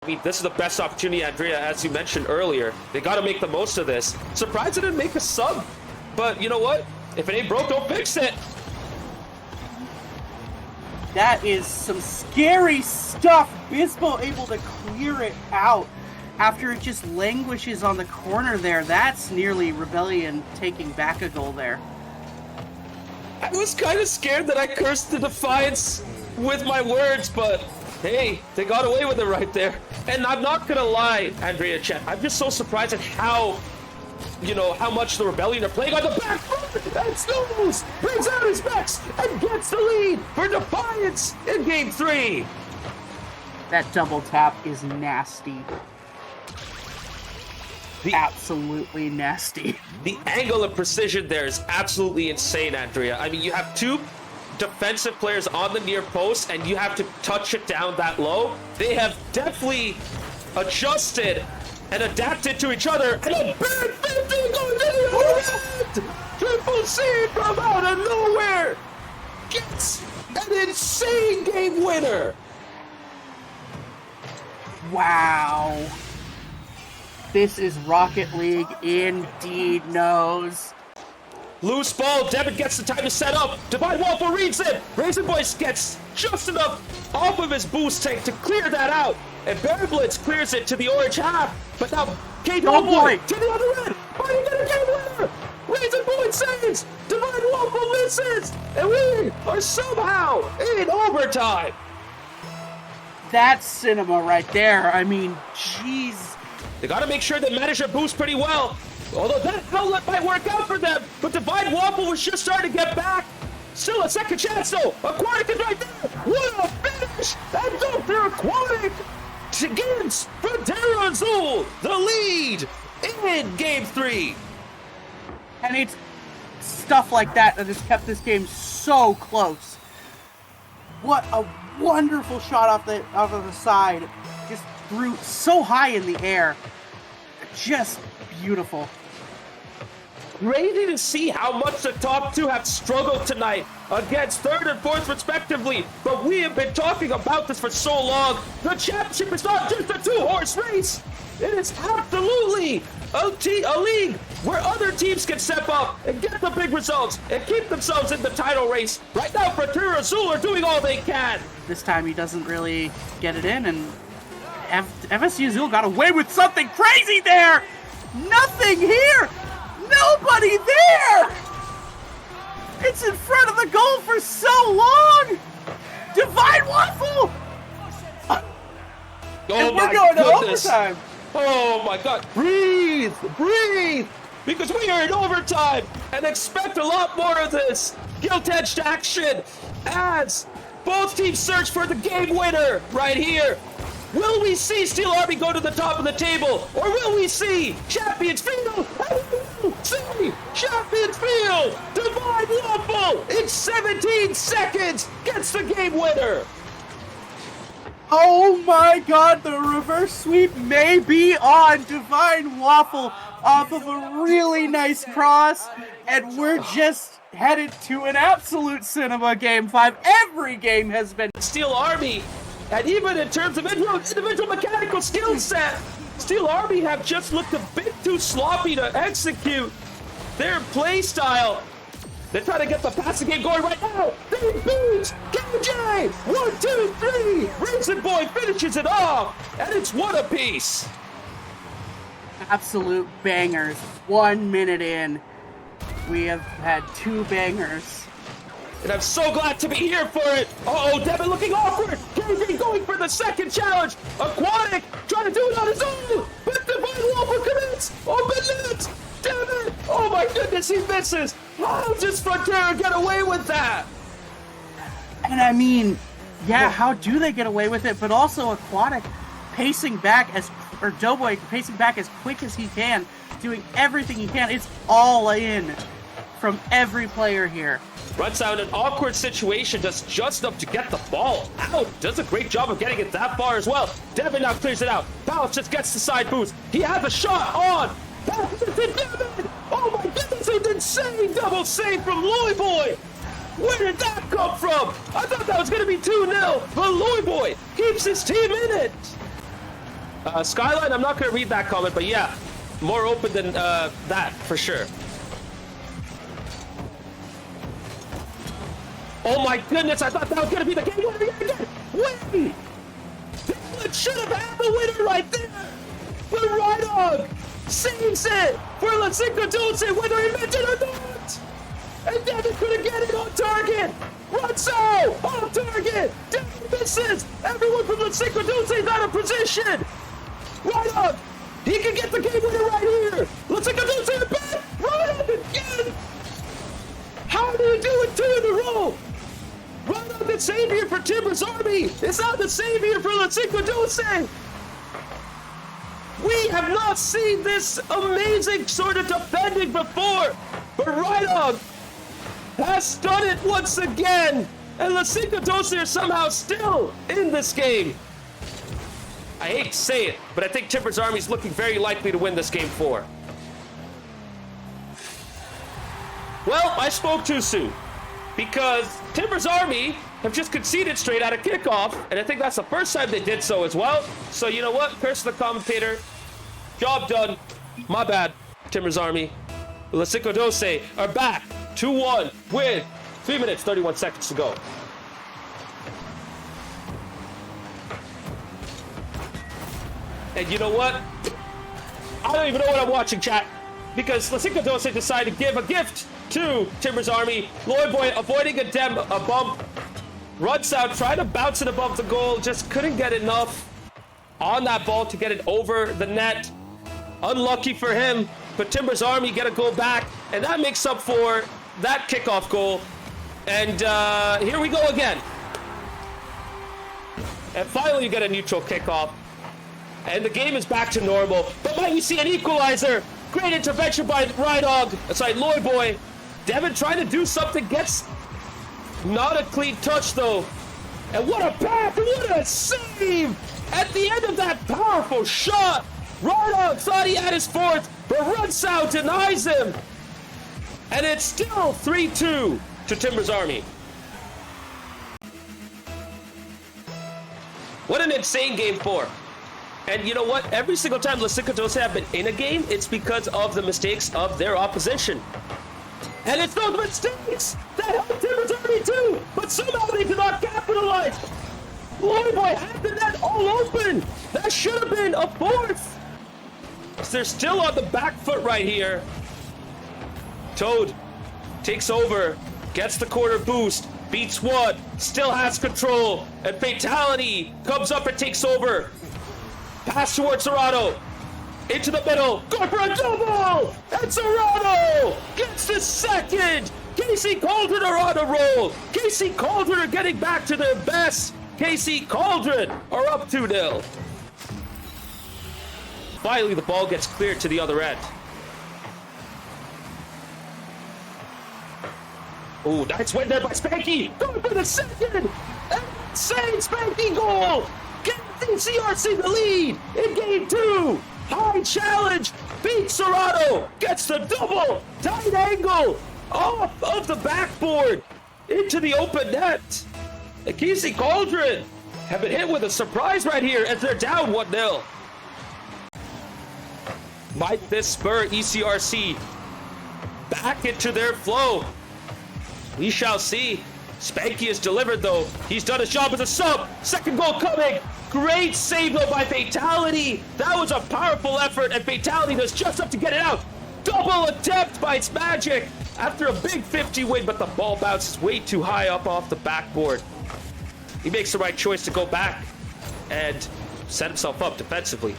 I mean, this is the best opportunity, Andrea, as you mentioned earlier. They got to make the most of this. Surprised they didn't make a sub. But you know what? If it ain't broke, don't fix it. That is some scary stuff. Bispo able to clear it out after it just languishes on the corner there. That's nearly Rebellion taking back a goal there. I was kind of scared that I cursed the Defiance with my words, but hey, they got away with it right there. And I'm not gonna lie, Andrea Chet, I'm just so surprised at how much the Rebellion are playing on the back foot. And Snowballs brings out his backs and gets the lead for Defiance in Game 3. That double tap is nasty. Absolutely nasty. The angle and precision there is absolutely insane, Andrea. I mean, you have two defensive players on the near post, and you have to touch it down that low. They have definitely adjusted and adapted to each other. And a big 50 going to the other end! Triple C from out of nowhere gets an insane game winner. Wow. This is Rocket League indeed, knows. Loose ball, Devin gets the time to set up. Divine Waffle reads it. Raisin Boys gets just enough off of his boost tank to clear that out. And Barry Blitz clears it to the orange half. But now, K Doughboy to the other end. Are you going to get winner? Raisin Boy saves. Divine Waffle misses. And we are somehow in overtime. That's cinema right there. I mean, jeez. They got to make sure they manage their boost pretty well. Although that outlet might work out for them. But Divine Waffle was just starting to get back. Still a second chance though. Aquatic is right there. What a finish. And Dr. Aquatic gives Frontera Azul the lead in Game 3. And it's stuff like that that has kept this game so close. What a wonderful shot off of the side. Just threw so high in the air. Just beautiful. Ready to see how much the top two have struggled tonight against third and fourth respectively. But we have been talking about this for so long. The championship is not just a two-horse race. It is absolutely a league where other teams can step up and get the big results and keep themselves in the title race. Right now, Frontera Azul are doing all they can. This time he doesn't really get it in, and FSU Azul got away with something crazy there! Nothing here! Nobody there! It's in front of the goal for so long! Divine Waffle! And we're going to overtime! Oh my god, breathe! Breathe! Because we are in overtime and expect a lot more of this guilt-edged action as both teams search for the game winner right here. Will we see Steel Army go to the top of the table, or will we see Champions Field? See Champions Field! Divine Waffle in 17 seconds gets the game winner. Oh my god, the reverse sweep may be on. Divine Waffle off of a really nice cross, and we're just headed to an absolute cinema Game 5. Every game has been Steel Army. And even in terms of individual mechanical skill set, Steel Army have just looked a bit too sloppy to execute their play style. They're trying to get the passing game going right now. Big boots, KJ, 1, 2, 3. Raisin Boy finishes it off, and it's one apiece. absolute bangers. 1 minute in, we have had 2 bangers. And I'm so glad to be here for it. Uh-oh, Devin looking awkward. KJ going for the second challenge. Aquatic trying to do it on his own. But Divine Waffle commits. Open net. Devin. Oh my goodness, he misses. How does Frontera get away with that? And I mean, yeah, how do they get away with it? But also Aquatic pacing back or Doughboy pacing back as quick as he can, doing everything he can. It's all in from every player here. Runs out an awkward situation, does just enough to get the ball out. Does a great job of getting it that far as well. Devin now clears it out. Palace just gets the side boost. He has a shot on. Passes it to Devin. Oh my goodness, an insane double save from Loy Boy. Where did that come from? I thought that was going to be 2-0, but Loy Boy keeps his team in it. Skyline, I'm not going to read that comment, but yeah, more open than that, for sure. Oh my goodness, I thought that was going to be the game winner again. Win! It should have had the winner right there. But Rhydog saves it for Lasico Dulce, whether he meant it or not. And Devin couldn't get it on target. Runso on target. Devin misses. Everyone from Lasico Dulce is out of position. Rhydog, he can get the game winner right here. Lasico Dulce in back. Rhydog again. How do you do it 2 in a row? Rhydog, the savior for Timbers Army, is not the savior for Lasico Dulce. We have not seen this amazing sort of defending before, but Rhydog has done it once again, and Lasico Dulce are somehow still in this game. I hate to say it, but I think Timbers Army is looking very likely to win this game 4. Well, I spoke too soon, because Timbers Army have just conceded straight out of kickoff, and I think that's the first time they did so as well. So you know what? Curse the commentator. Job done. My bad, Timbers Army. Lasico Dulce are back 2-1 with 3 minutes, 31 seconds to go. And you know what? I don't even know what I'm watching, chat, because Lasico Dulce decided to give a gift to Timbers Army. Loyboy avoiding a bump, runs out, tried to bounce it above the goal, just couldn't get enough on that ball to get it over the net. Unlucky for him, but Timbers Army get a goal back, and that makes up for that kickoff goal. And here we go again. And finally you get a neutral kickoff, and the game is back to normal. But might we see an equalizer? Great intervention by Rhydog. Sorry, Loyboy. Devin trying to do something, gets not a clean touch though. And what a pass, what a save! At the end of that powerful shot, Rhydog thought he had his fourth, but Runsow denies him. And it's still 3-2 to Timbers Army. What an insane game 4. And you know what? Every single time Lasico Dulce have been in a game, it's because of the mistakes of their opposition. And it's those mistakes that helped Timbers Army too, but somehow they did not capitalize. Loyboy had the net all open. That should have been a fourth. They're still on the back foot right here. Toad takes over, gets the corner boost, beats one, still has control, and Fatality comes up and takes over. Pass towards Serrano. Into the middle. Going for a double! And Serrano gets the second! KC Cauldron are on a roll! KC Cauldron are getting back to their best! KC Cauldron are up 2-0. Finally, the ball gets cleared to the other end. Ooh, nice win there by Spanky! Going for the second! Insane Spanky goal! Get the CRC the lead in game 2! High challenge! Beats Serrano! Gets the double! Tight angle! Off of the backboard! Into the open net! The KC Cauldron have been hit with a surprise right here as they're down 1-0. Might this spur ECRC back into their flow? We shall see. Spanky is delivered though. He's done his job as a sub. Second goal coming. Great save though by Fatality. That was a powerful effort, and Fatality does just enough to get it out. Double attempt by its Magic after a big 50 win, but the ball bounces way too high up off the backboard. He makes the right choice to go back and set himself up defensively.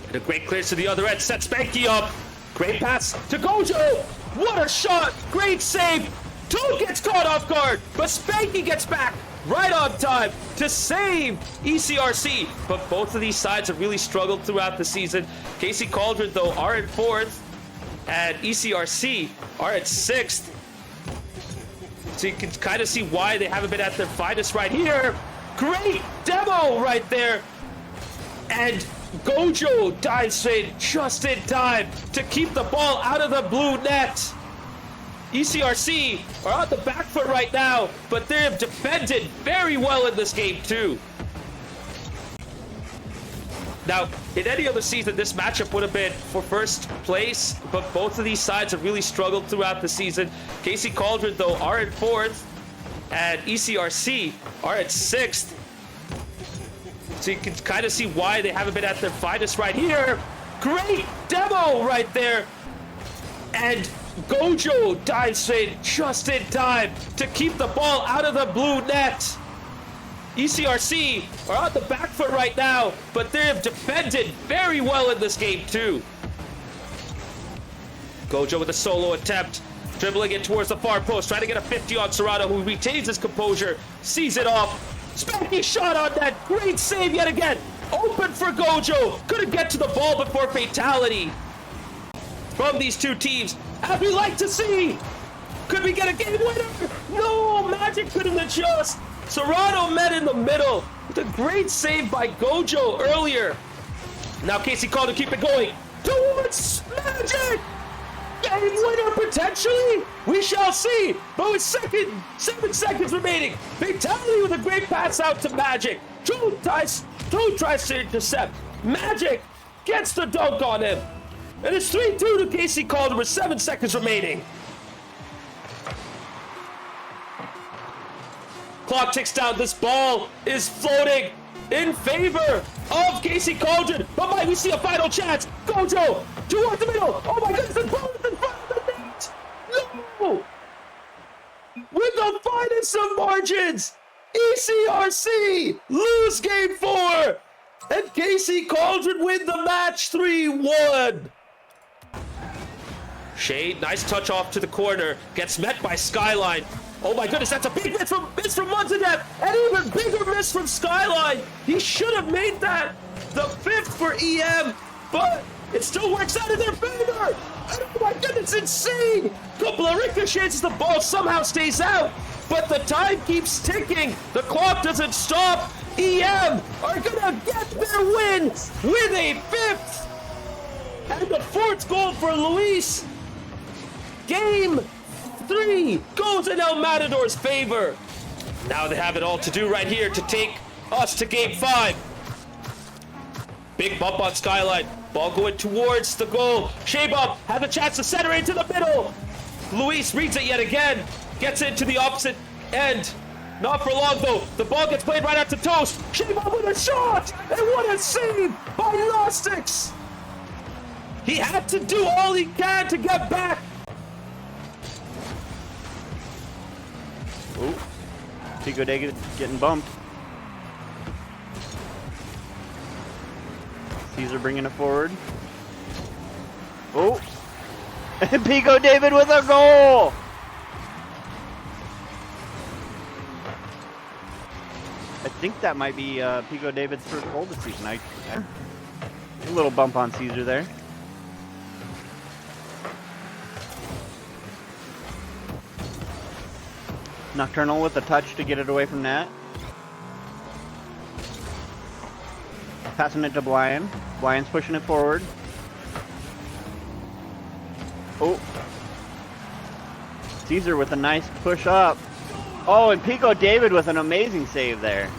And a great clearance to the other end, sets Spanky up. Great pass to Gojo. What a shot! Great save. Toad gets caught off guard, but Spanky gets back right on time to save ECRC. But both of these sides have really struggled throughout the season. KC Cauldron, though, are in 4th, and ECRC are at 6th. So you can kind of see why they haven't been at their finest right here. Great demo right there. And Gojo dives straight just in time to keep the ball out of the blue net. ECRC are on the back foot right now, but they have defended very well in this game too. Now, in any other season, this matchup would have been for first place, but both of these sides have really struggled throughout the season. KC Cauldron, though, are in 4th, and ECRC are at 6th. So you can kind of see why they haven't been at their finest right here. Great demo right there. And Gojo dives straight just in time to keep the ball out of the blue net. ECRC are on the back foot right now, but they have defended very well in this game too. Gojo with a solo attempt, dribbling it towards the far post, trying to get a 50 on Serrano, who retains his composure, sees it off. Spanky shot on that, great save yet again. Open for Gojo, couldn't get to the ball before fatality. From these two teams, as we like to see. Could we get a game winner? No, Magic couldn't adjust. Serrano met in the middle with a great save by Gojo earlier. Now KC Cauldron keep it going towards Magic. Game winner potentially? We shall see. But with 7 seconds remaining, fatality with a great pass out to Magic. Toad tries to intercept. Magic gets the dunk on him. And it's 3-2 to KC Cauldron with 7 seconds remaining. Clock ticks down. This ball is floating in favor of KC Cauldron. But might we see a final chance? Gojo towards the middle. Oh my goodness, the ball is in front of the net. No! With the finest of margins, ECRC lose game 4. And KC Cauldron win the match 3-1. Shade, nice touch off to the corner. Gets met by Skyline. Oh my goodness, that's a big miss from Munzadep, and even bigger miss from Skyline. He should have made that the 5th for EM, but it still works out in their favor. Oh my goodness, insane. Couple of ricochets as the ball somehow stays out, but the time keeps ticking. The clock doesn't stop. EM are gonna get their win with a 5th and the 4th goal for Luis. Game 3 goes in El Matador's favor. Now they have it all to do right here to take us to game 5. Big bump on Skyline. Ball going towards the goal. Shebub has a chance to center into the middle. Luis reads it yet again. Gets into the opposite end. Not for long though. The ball gets played right out to Toast. Shebub with a shot. And what a save by Gnostics. He had to do all he can to get back. Ooh, Pico David getting bumped. Caesar bringing it forward. Oh, Pico David with a goal! I think that might be Pico David's first goal this season. A little bump on Caesar there. Nocturnal with a touch to get it away from Nat. Passing it to Blian. Blian's pushing it forward. Oh. Caesar with a nice push up. Oh, and Pico David with an amazing save there.